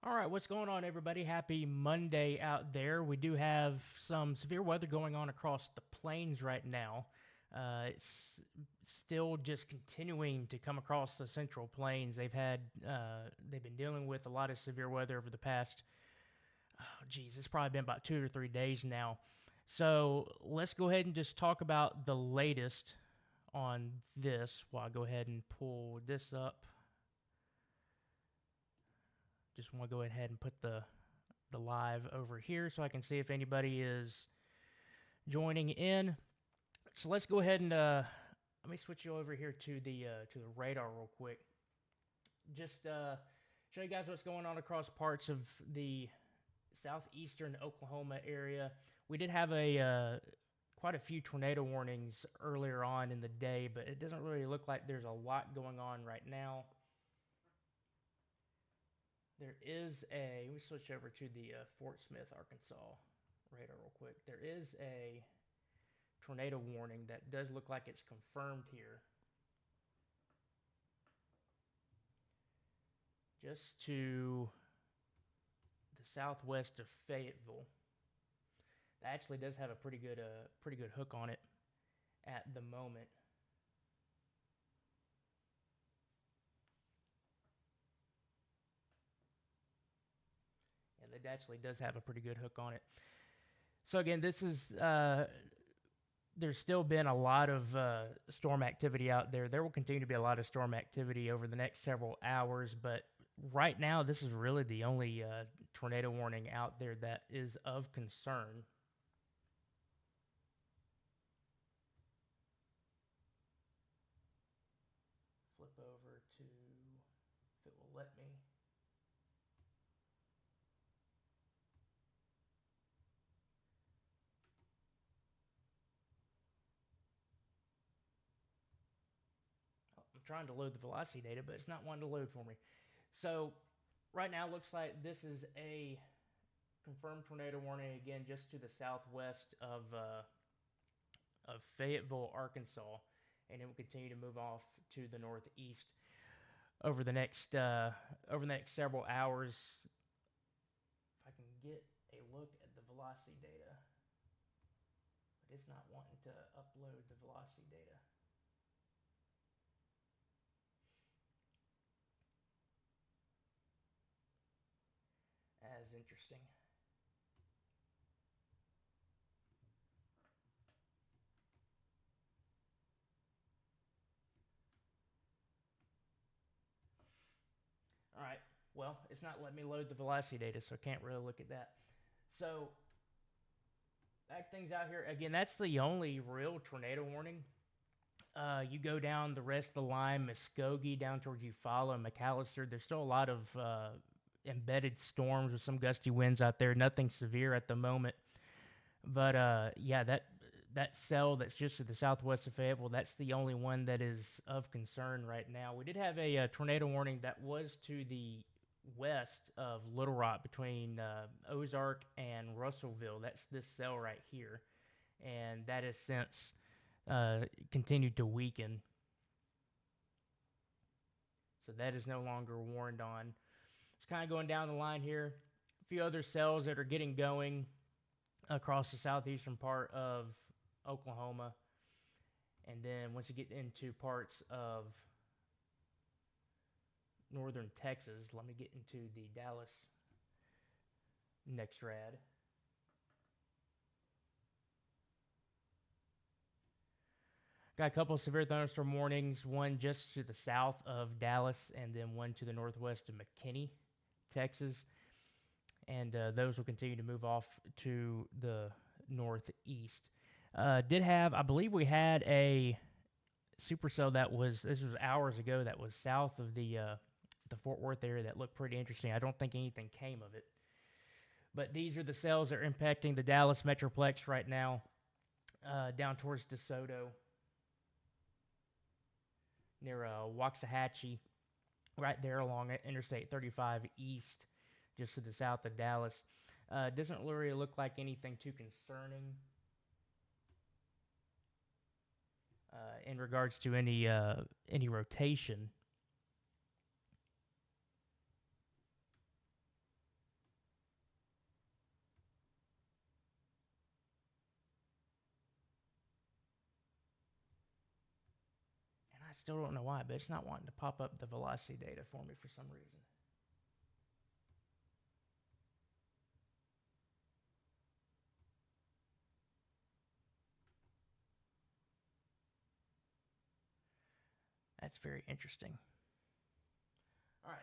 All right, what's going on, everybody? Happy Monday out there. We do have some severe weather going on across the plains right now. It's still just continuing to come across the central plains. They've been dealing with a lot of severe weather over the past, it's probably been about 2 or 3 days now. So let's go ahead and just talk about the latest on this while I go ahead and pull this up. Just want to go ahead and put the live over here so I can see if anybody is joining in. So let's go ahead and let me switch you over here to the radar real quick. Just show you guys what's going on across parts of the southeastern Oklahoma area. We did have a quite a few tornado warnings earlier on in the day, but it doesn't really look like there's a lot going on right now. There is a. Let me switch over to the Fort Smith, Arkansas radar real quick. There is a tornado warning that does look like it's confirmed here, just to the southwest of Fayetteville. That actually does have a pretty good hook on it at the moment. And it actually does have a pretty good hook on it. So again, this is there's still been a lot of storm activity out there. There will continue to be a lot of storm activity over the next several hours, but right now, this is really the only tornado warning out there that is of concern. Flip over to, if it will let me. I'm trying to load the velocity data, but it's not wanting to load for me. So right now, looks like this is a confirmed tornado warning again, just to the southwest of Fayetteville, Arkansas, and it will continue to move off to the northeast over the next several hours. If I can get a look at the velocity data, but it's not wanting to upload the velocity data. As interesting. All right. Well, it's not letting me load the velocity data, so I can't really look at that. So, back things out here. Again, that's the only real tornado warning. You go down the rest of the line, Muskogee, down towards Eufaula and McAllister. There's still a lot of embedded storms with some gusty winds out there. Nothing severe at the moment. But yeah, that cell that's just to the southwest of Fayetteville, that's the only one that is of concern right now. We did have a tornado warning that was to the west of Little Rock between Ozark and Russellville. That's this cell right here, and that has since continued to weaken. So that is no longer warned on. It's kind of going down the line here. A few other cells that are getting going across the southeastern part of Oklahoma. And then once you get into parts of northern Texas, let me get into the Dallas next rad. Got a couple of severe thunderstorm warnings, one just to the south of Dallas, and then one to the northwest of McKinney, Texas. And those will continue to move off to the northeast. I believe we had a supercell this was hours ago, that was south of the Fort Worth area that looked pretty interesting. I don't think anything came of it. But these are the cells that are impacting the Dallas Metroplex right now, down towards DeSoto, near Waxahachie, right there along Interstate 35 East, just to the south of Dallas. Doesn't really look like anything too concerning in regards to any rotation. still don't know why, but it's not wanting to pop up the velocity data for me for some reason. That's very interesting. All right.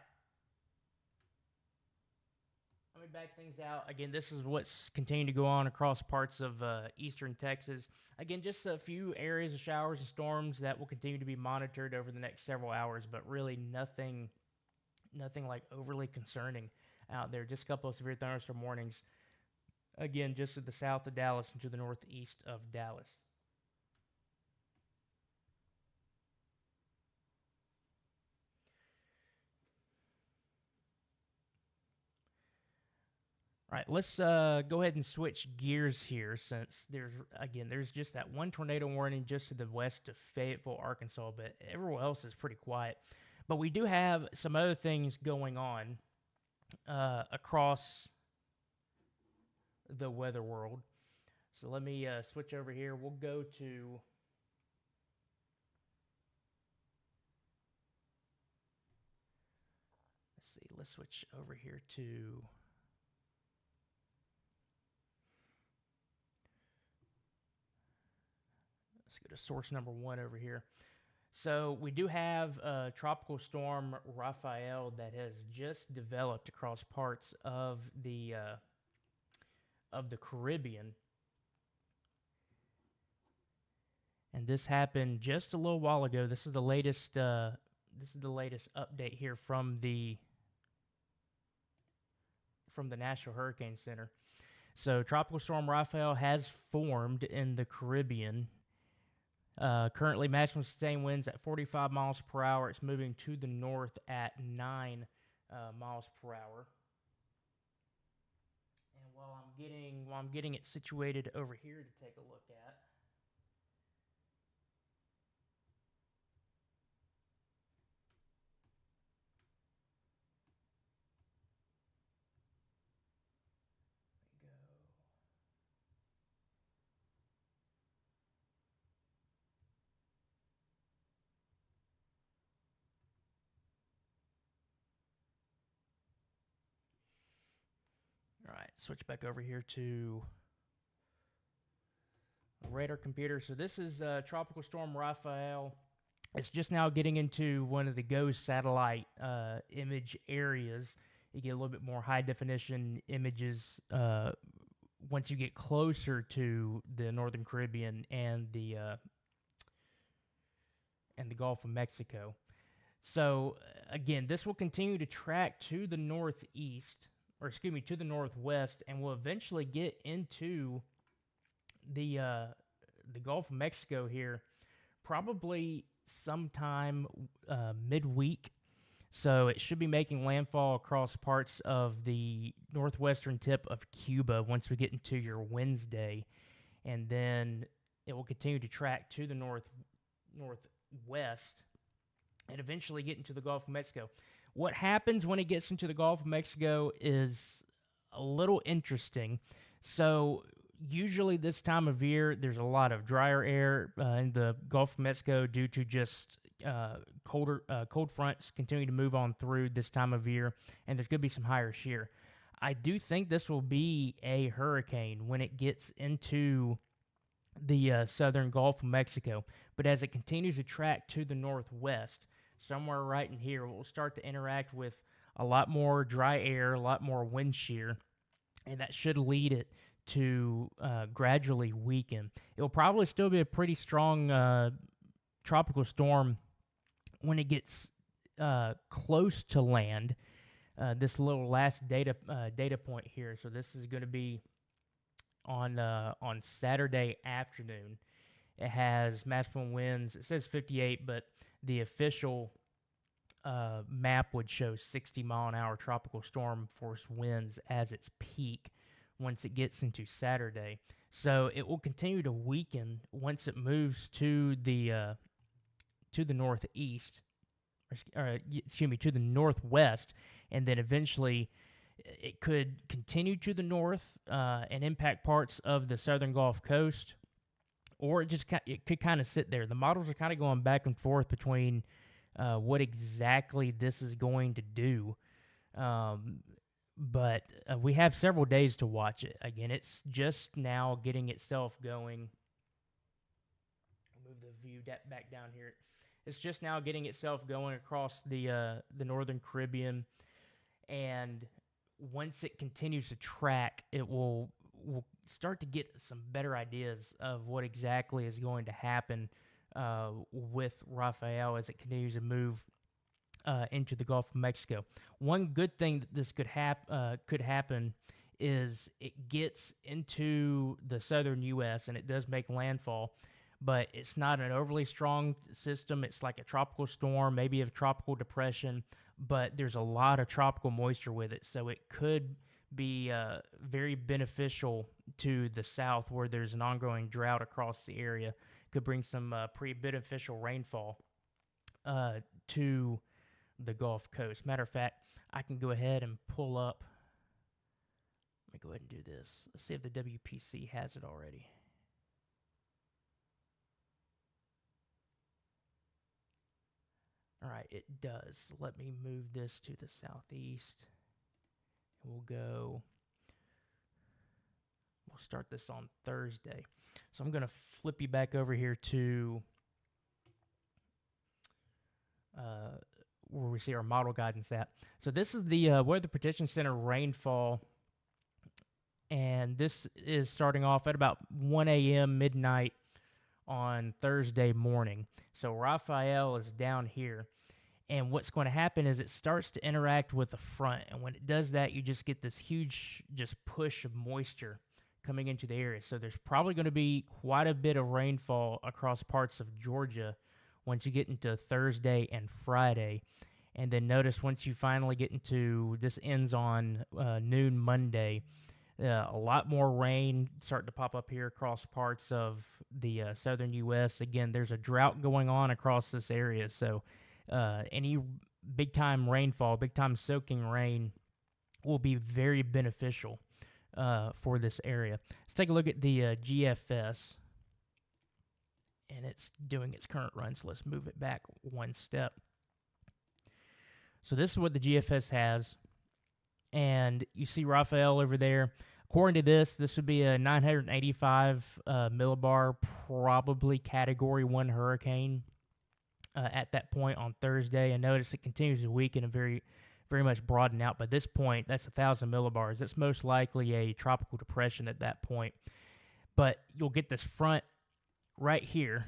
Let me back things out. Again, this is what's continuing to go on across parts of eastern Texas. Again, just a few areas of showers and storms that will continue to be monitored over the next several hours, but really nothing like overly concerning out there. Just a couple of severe thunderstorm warnings. Again, just to the south of Dallas and to the northeast of Dallas. All right, let's go ahead and switch gears here since there's just that one tornado warning just to the west of Fayetteville, Arkansas, but everywhere else is pretty quiet. But we do have some other things going on across the weather world. So let me switch over here. We'll go to let's switch over here to let's go to source number 1 over here. So we do have Tropical Storm Rafael that has just developed across parts of the Caribbean, and this happened just a little while ago. This is the latest. This is the latest update here from the National Hurricane Center. So Tropical Storm Rafael has formed in the Caribbean. Currently, maximum sustained winds at 45 miles per hour. It's moving to the north at 9 miles per hour. And while I'm getting it situated over here to take a look at, all right, switch back over here to radar computer. So this is Tropical Storm Rafael. It's just now getting into one of the GOES satellite image areas. You get a little bit more high definition images once you get closer to the Northern Caribbean and the Gulf of Mexico. So again, this will continue to track to the northeast, or excuse me, to the northwest, and will eventually get into the Gulf of Mexico here, probably sometime midweek. So it should be making landfall across parts of the northwestern tip of Cuba once we get into your Wednesday, and then it will continue to track to the northwest and eventually get into the Gulf of Mexico. What happens when it gets into the Gulf of Mexico is a little interesting. So usually this time of year, there's a lot of drier air in the Gulf of Mexico due to just cold fronts continuing to move on through this time of year, and there's going to be some higher shear. I do think this will be a hurricane when it gets into the southern Gulf of Mexico, but as it continues to track to the northwest, somewhere right in here, we'll start to interact with a lot more dry air, a lot more wind shear, and that should lead it to gradually weaken. It will probably still be a pretty strong tropical storm when it gets close to land. This little last data point here. So this is going to be on Saturday afternoon. It has maximum winds. It says 58, but the official map would show 60 mile an hour tropical storm force winds as its peak once it gets into Saturday. So it will continue to weaken once it moves to the northeast, to the northwest, and then eventually it could continue to the north and impact parts of the southern Gulf Coast, or it could kind of sit there. The models are kind of going back and forth between what exactly this is going to do. But we have several days to watch it. Again, it's just now getting itself going. I'll move the view back down here. It's just now getting itself going across the Northern Caribbean, and once it continues to track, it will start to get some better ideas of what exactly is going to happen with Rafael as it continues to move into the Gulf of Mexico. One good thing that this could happen is it gets into the southern U.S. and it does make landfall, but it's not an overly strong system. It's like a tropical storm, maybe a tropical depression, but there's a lot of tropical moisture with it, so it could be very beneficial to the south where there's an ongoing drought across the area. Could bring some pretty beneficial rainfall to the Gulf Coast. Matter of fact, I can go ahead and pull up. Let me go ahead and do this. Let's see if the WPC has it already. All right, it does. Let me move this to the southeast. We'll start this on Thursday. So I'm going to flip you back over here to where we see our model guidance at. So this is the Weather Prediction Center rainfall, and this is starting off at about 1 a.m. midnight on Thursday morning. So Rafael is down here, and what's going to happen is it starts to interact with the front, and when it does that, you just get this huge push of moisture coming into the area. So there's probably going to be quite a bit of rainfall across parts of Georgia once you get into Thursday and Friday. And then notice once you finally get into, this ends on noon Monday, a lot more rain starting to pop up here across parts of the southern U.S. Again, there's a drought going on across this area, so any big-time rainfall, big-time soaking rain will be very beneficial for this area. Let's take a look at the GFS, and it's doing its current run, so let's move it back one step. So this is what the GFS has, and you see Rafael over there. According to this would be a 985 millibar, probably Category 1 hurricane at that point on Thursday. And notice it continues to weaken and very, very much broaden out. By this point, that's 1,000 millibars. That's most likely a tropical depression at that point. But you'll get this front right here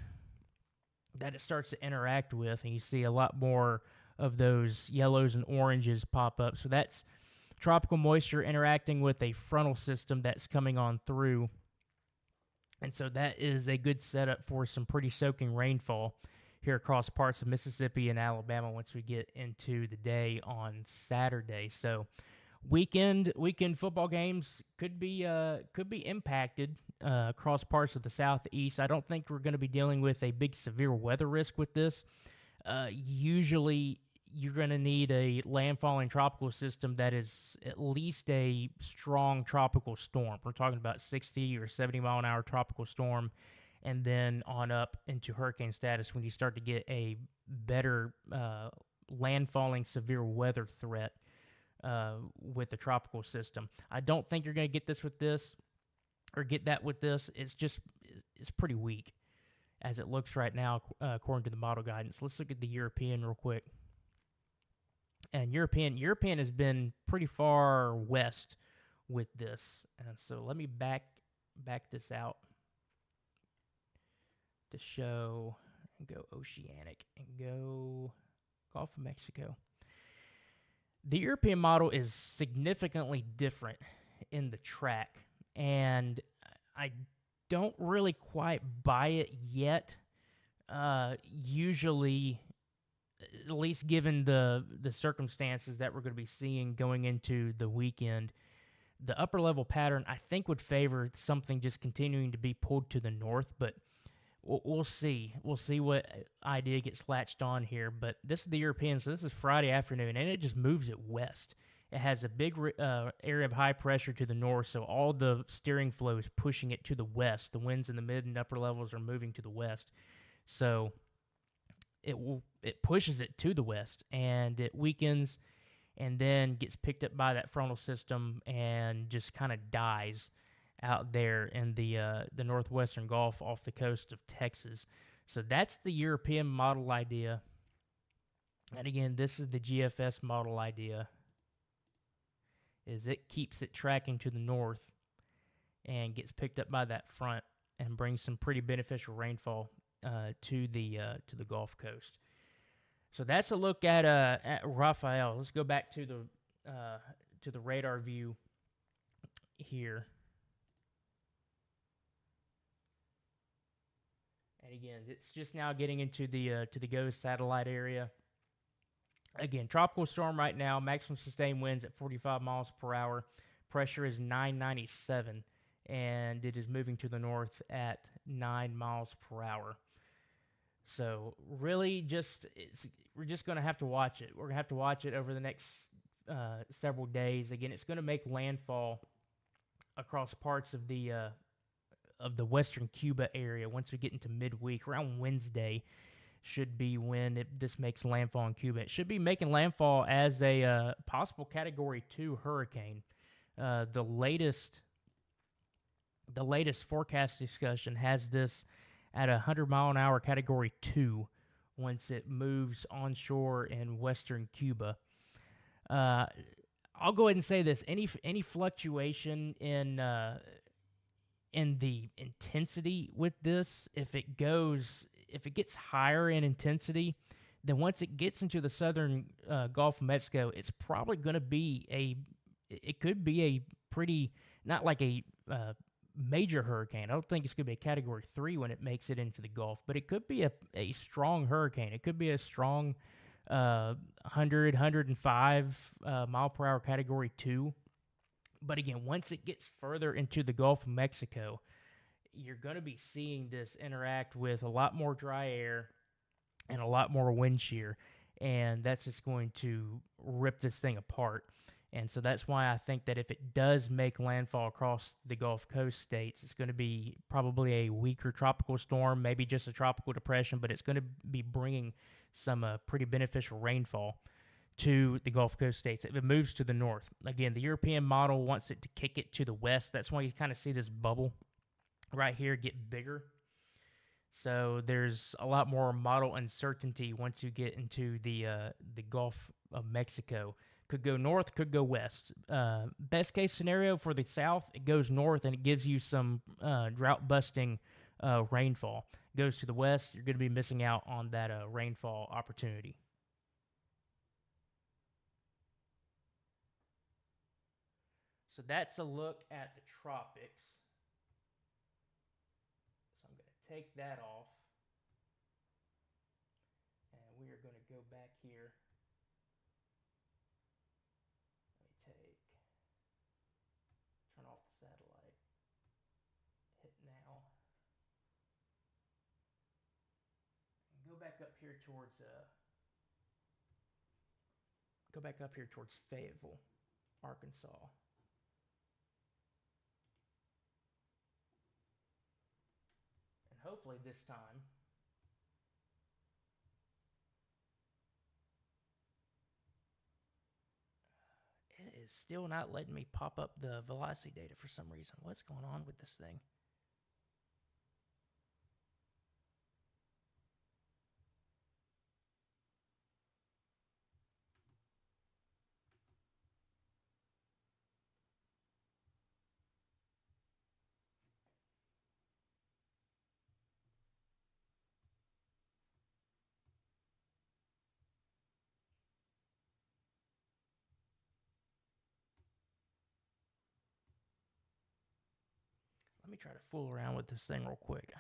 that it starts to interact with, and you see a lot more of those yellows and oranges pop up. So that's tropical moisture interacting with a frontal system that's coming on through. And so that is a good setup for some pretty soaking rainfall here across parts of Mississippi and Alabama once we get into the day on Saturday. So weekend football games could be impacted across parts of the southeast. I don't think we're going to be dealing with a big severe weather risk with this. Usually you're going to need a landfalling tropical system that is at least a strong tropical storm. We're talking about 60 or 70 mile an hour tropical storm, and then on up into hurricane status when you start to get a better landfalling severe weather threat with the tropical system. I don't think you're going to get this with this or get that with this. It's pretty weak as it looks right now according to the model guidance. Let's look at the European real quick. And European has been pretty far west with this. And so let me back this out to show, and go oceanic, and go Gulf of Mexico. The European model is significantly different in the track, and I don't really quite buy it yet. Usually, at least given the circumstances that we're going to be seeing going into the weekend, the upper level pattern I think would favor something just continuing to be pulled to the north, but we'll see. We'll see what idea gets latched on here. But this is the European, so this is Friday afternoon, and it just moves it west. It has a big area of high pressure to the north, so all the steering flow is pushing it to the west. The winds in the mid and upper levels are moving to the west, so it pushes it to the west, and it weakens, and then gets picked up by that frontal system and just kind of dies out there in the northwestern Gulf off the coast of Texas. So that's the European model idea. And again, this is the GFS model idea. Is it keeps it tracking to the north and gets picked up by that front and brings some pretty beneficial rainfall to the Gulf Coast. So that's a look at Rafael. Let's go back to the radar view here. And again, it's just now getting into the GOES satellite area. Again, tropical storm right now, maximum sustained winds at 45 miles per hour. Pressure is 997, and it is moving to the north at 9 miles per hour. So really, we're just going to have to watch it. We're going to have to watch it over the next several days. Again, it's going to make landfall across parts of the western Cuba area once we get into midweek. Around Wednesday should be when this makes landfall in Cuba. It should be making landfall as a possible Category 2 hurricane. The latest forecast discussion has this at a 100-mile-an-hour Category 2 once it moves onshore in western Cuba. I'll go ahead and say this: any fluctuation in the intensity with this, if it gets higher in intensity, then once it gets into the southern Gulf of Mexico, it's probably going to be it could be a pretty, not like a major hurricane. I don't think it's going to be a Category 3 when it makes it into the Gulf, but it could be a strong hurricane. It could be a strong 100, 105 mile per hour Category 2. But again, once it gets further into the Gulf of Mexico, you're going to be seeing this interact with a lot more dry air and a lot more wind shear, and that's just going to rip this thing apart. And so that's why I think that if it does make landfall across the Gulf Coast states, it's going to be probably a weaker tropical storm, maybe just a tropical depression, but it's going to be bringing some pretty beneficial rainfall to the Gulf Coast states if it moves to the north. Again, the European model wants it to kick it to the west. That's why you kind of see this bubble right here get bigger. So there's a lot more model uncertainty once you get into the Gulf of Mexico. Could go north, could go west. Best case scenario for the south, it goes north and it gives you some drought-busting rainfall. Goes to the west, you're going to be missing out on that rainfall opportunity. So that's a look at the tropics. So I'm going to take that off. And we are going to go back here. Let me turn off the satellite. Hit now. And go back up here towards Fayetteville, Arkansas. Hopefully this time it is still not letting me pop up the velocity data for some reason. What's going on with this thing? Let me try to fool around with this thing real quick.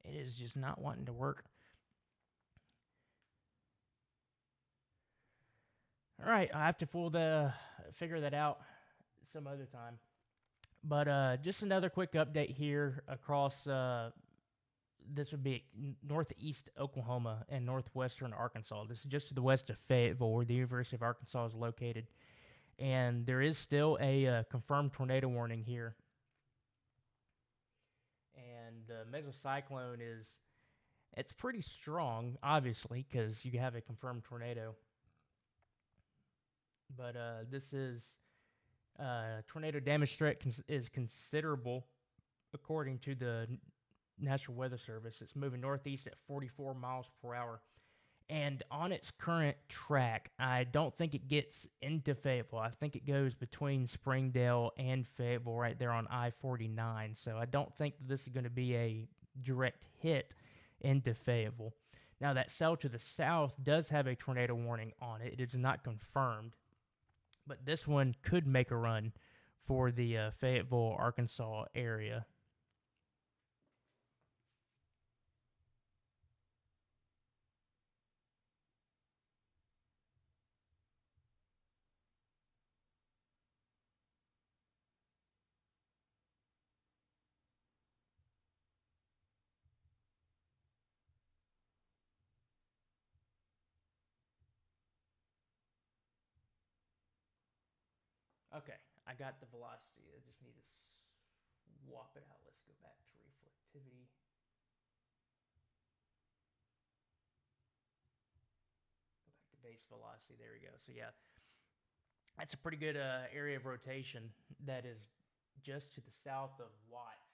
It is just not wanting to work. All right, I have to figure that out some other time. But just another quick update here across. This would be northeast Oklahoma and northwestern Arkansas. This is just to the west of Fayetteville, where the University of Arkansas is located. And there is still a confirmed tornado warning here. And the mesocyclone it's pretty strong, obviously, because you have a confirmed tornado. But this is tornado damage threat is considerable, according to the National Weather Service. It's moving northeast at 44 miles per hour. And on its current track, I don't think it gets into Fayetteville. I think it goes between Springdale and Fayetteville right there on I-49. So I don't think this is going to be a direct hit into Fayetteville. Now, that cell to the south does have a tornado warning on it. It is not confirmed. But this one could make a run for the Fayetteville, Arkansas area. Okay, I got the velocity. I just need to swap it out. Let's go back to reflectivity. Go back to base velocity. There we go. So yeah, that's a pretty good area of rotation. That is just to the south of Watts.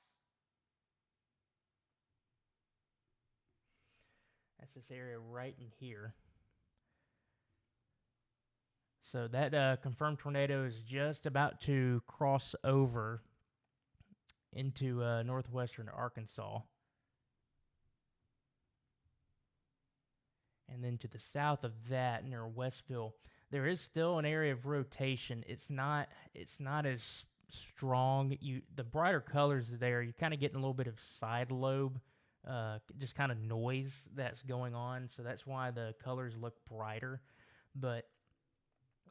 That's this area right in here. So that confirmed tornado is just about to cross over into northwestern Arkansas. And then to the south of that, near Westville, there is still an area of rotation. It's not as strong. The brighter colors there, you're kind of getting a little bit of side lobe, just kind of noise that's going on. So that's why the colors look brighter. But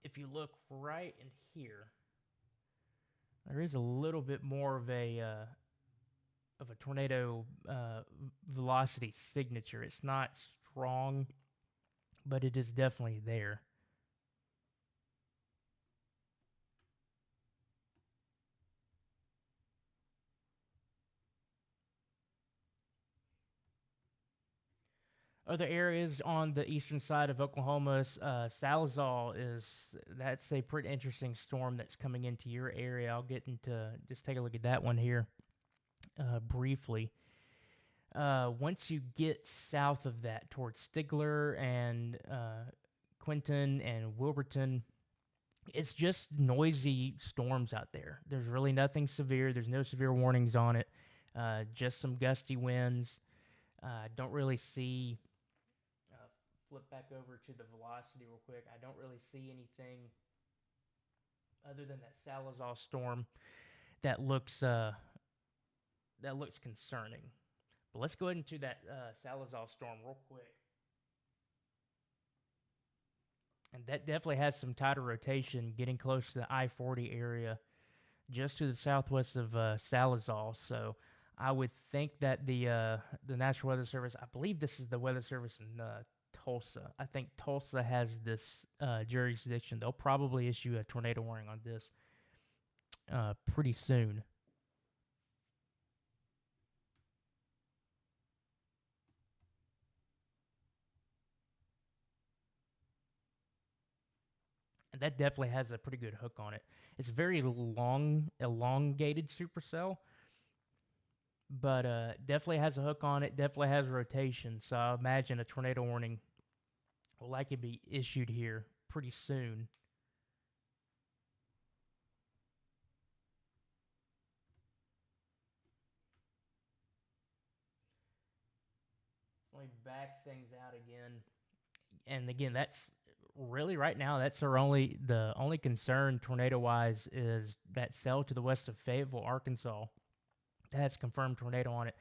if you look right in here, there is a little bit more of a tornado velocity signature. It's not strong, but it is definitely there. Other areas on the eastern side of Oklahoma, Salazar that's a pretty interesting storm that's coming into your area. I'll get into just take a look at that one here briefly. Once you get south of that towards Stigler and Quinton and Wilburton, it's just noisy storms out there. There's really nothing severe. There's no severe warnings on it. Just some gusty winds. Don't really see. Flip back over to the velocity real quick. I don't really see anything other than that Salazar storm that looks concerning. But let's go ahead into that Salazar storm real quick. And that definitely has some tighter rotation, getting close to the I-40 area, just to the southwest of Salazar. So I would think that the National Weather Service, I believe this is the Weather Service in Tulsa. I think Tulsa has this jurisdiction. They'll probably issue a tornado warning on this pretty soon. And that definitely has a pretty good hook on it. It's very long, elongated supercell, but definitely has a hook on it, definitely has rotation. So I imagine a tornado warning will likely be issued here pretty soon. Let me back things out again. And again, that's really right now, that's the only concern tornado-wise is that cell to the west of Fayetteville, Arkansas. That has confirmed tornado on it.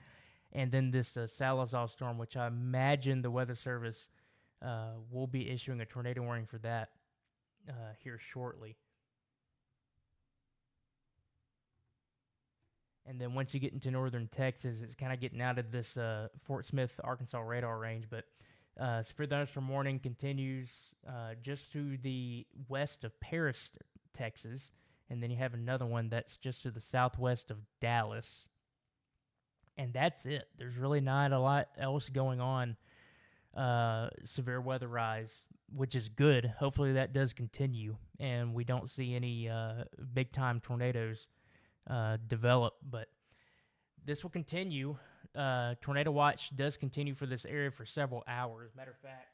and then this Salazar storm, which I imagine the Weather Service will be issuing a tornado warning for that here shortly. And then once you get into northern Texas, it's kind of getting out of this Fort Smith, Arkansas radar range. But severe thunderstorm warning continues just to the west of Paris, Texas. And then you have another one that's just to the southwest of Dallas. And that's it. There's really not a lot else going on severe weather rise, which is good. Hopefully that does continue and we don't see any big time tornadoes develop, but this will continue. Tornado watch does continue for this area for several hours. Matter of fact,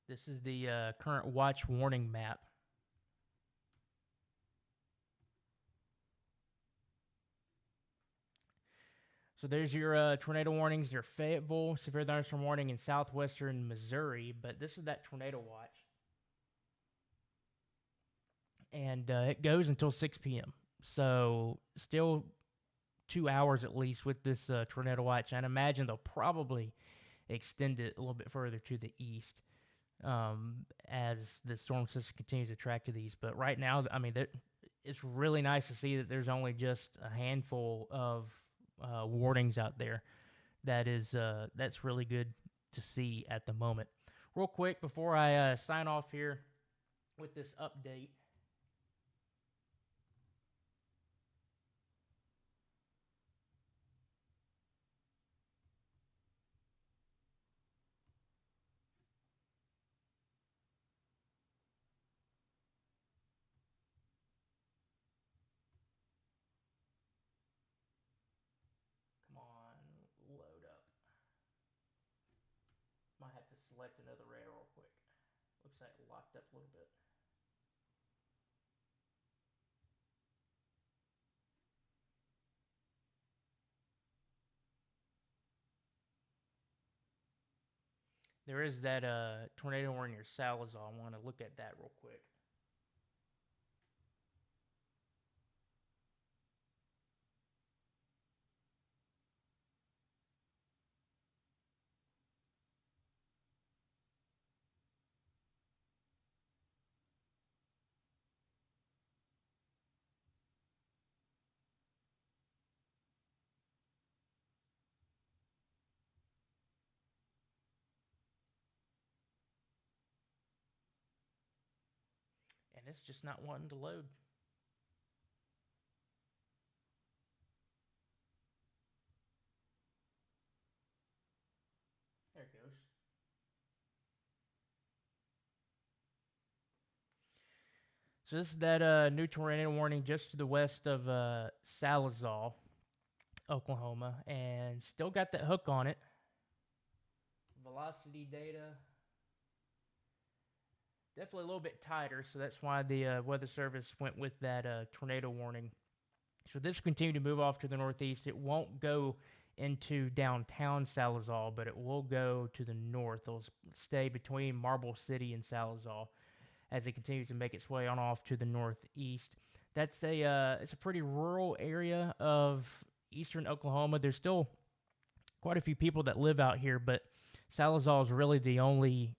this is the current watch warning map. So there's your tornado warnings. Your Fayetteville severe thunderstorm warning in southwestern Missouri, but this is that tornado watch, and it goes until 6 p.m. So still 2 hours at least with this tornado watch. And I imagine they'll probably extend it a little bit further to the east as the storm system continues to track to these. But right now, I mean, it's really nice to see that there's only just a handful of warnings out there. That's really good to see at the moment. Real quick before I sign off here with this update. Come on, load up. Might have to select another radar real quick. Looks like it locked up a little bit. There is that tornado warning near Salazar. I want to look at that real quick. And it's just not wanting to load. There it goes. So this is that new tornado warning just to the west of Salazar, Oklahoma, and still got that hook on it. Velocity data definitely a little bit tighter, so that's why the Weather Service went with that tornado warning. So this will continue to move off to the northeast. It won't go into downtown Salazar, but it will go to the north. It'll stay between Marble City and Salazar as it continues to make its way on off to the northeast. That's it's a pretty rural area of eastern Oklahoma. There's still quite a few people that live out here, but Salazar is really the only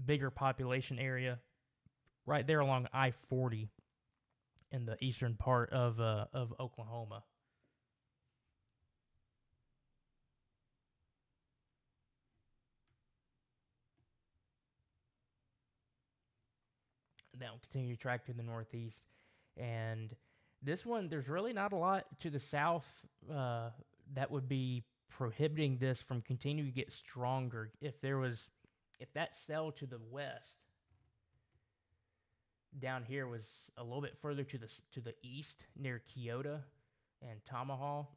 bigger population area right there along I-40 in the eastern part of Oklahoma. That will continue to track to the northeast. And this one, there's really not a lot to the south that would be prohibiting this from continuing to get stronger. If that cell to the west down here was a little bit further to the east near Kyoto and Tomahawk,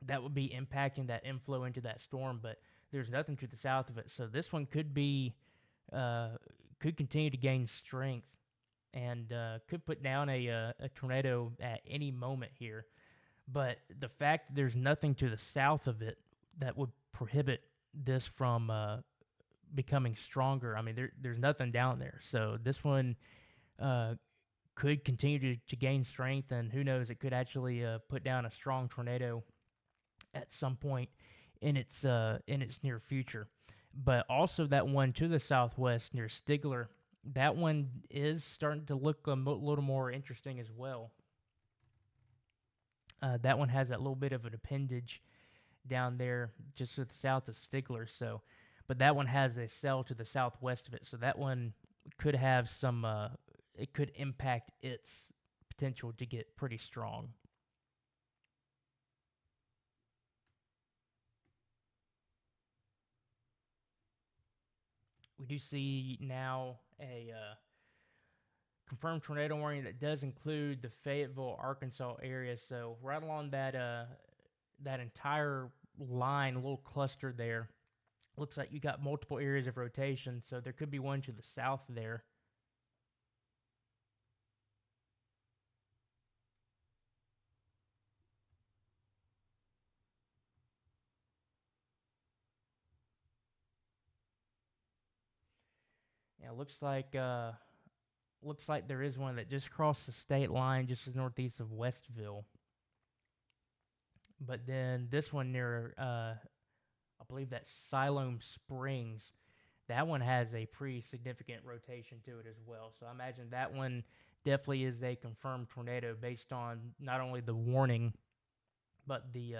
that would be impacting that inflow into that storm. But there's nothing to the south of it, so this one could continue to gain strength and could put down a tornado at any moment here. But the fact that there's nothing to the south of it that would prohibit this from becoming stronger. I mean, there's nothing down there, so this one uh, could continue to gain strength, and who knows, it could actually put down a strong tornado at some point in its near future. But also that one to the southwest near Stigler, that one is starting to look little more interesting as well. That one has that little bit of an appendage down there just to the south of Stigler. So, but that one has a cell to the southwest of it. So that one could have some. It could impact its potential to get pretty strong. We do see now a confirmed tornado warning that does include the Fayetteville, Arkansas area. So right along that entire line, little cluster there, looks like you got multiple areas of rotation. So there could be one to the south there. Yeah, looks like there is one that just crossed the state line just northeast of Westville. But then this one near, I believe that's Siloam Springs. That one has a pretty significant rotation to it as well. So I imagine that one definitely is a confirmed tornado based on not only the warning, but the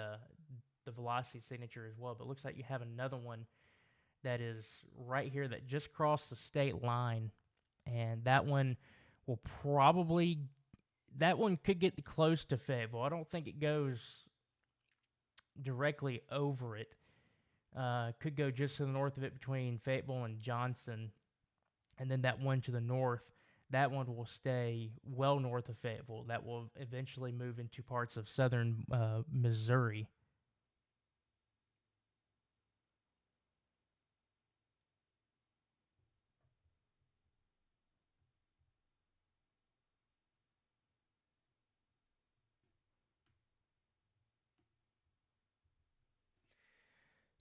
velocity signature as well. But it looks like you have another one that is right here that just crossed the state line, and that one will probably that one could get close to Fayetteville. I don't think it goes directly over it. Could go just to the north of it between Fayetteville and Johnson, and then that one to the north. That one will stay well north of Fayetteville. That will eventually move into parts of southern Missouri.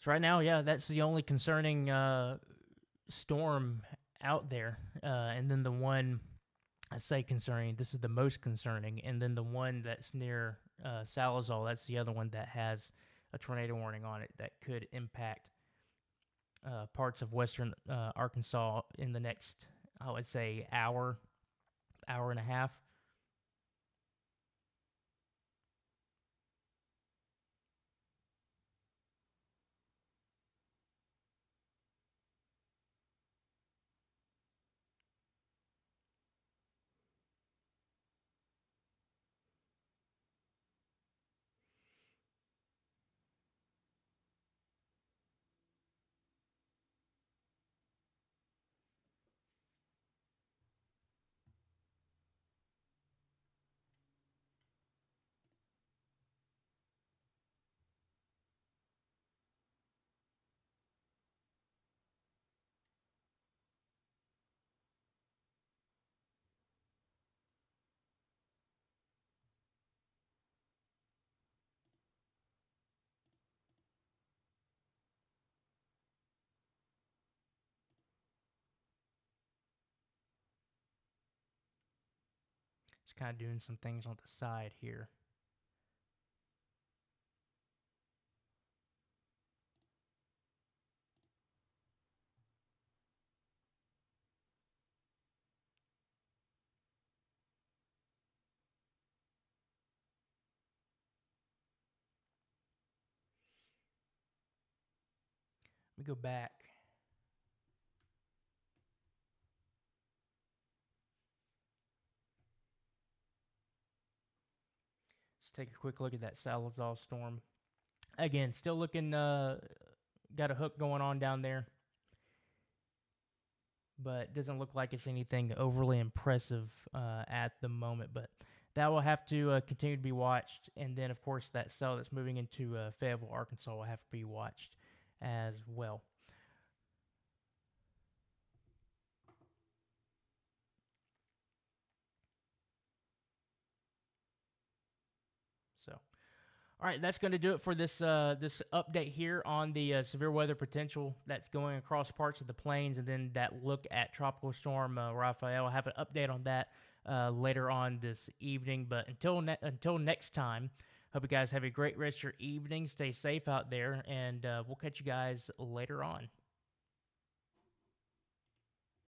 So right now, yeah, that's the only concerning storm out there. And then the one I say concerning, this is the most concerning. And then the one that's near Salazar, that's the other one that has a tornado warning on it that could impact parts of western Arkansas in the next, I would say, hour and a half. Just kind of doing some things on the side here. Let me go back. Let's take a quick look at that Salazar storm. Again, still looking, got a hook going on down there, but doesn't look like it's anything overly impressive at the moment. But that will have to continue to be watched. And then, of course, that cell that's moving into Fayetteville, Arkansas will have to be watched as well. So, All right, that's going to do it for this this update here on the severe weather potential that's going across parts of the plains, and then that look at Tropical Storm Rafael. I'll have an update on that later on this evening. But until next time, hope you guys have a great rest of your evening. Stay safe out there, and we'll catch you guys later on.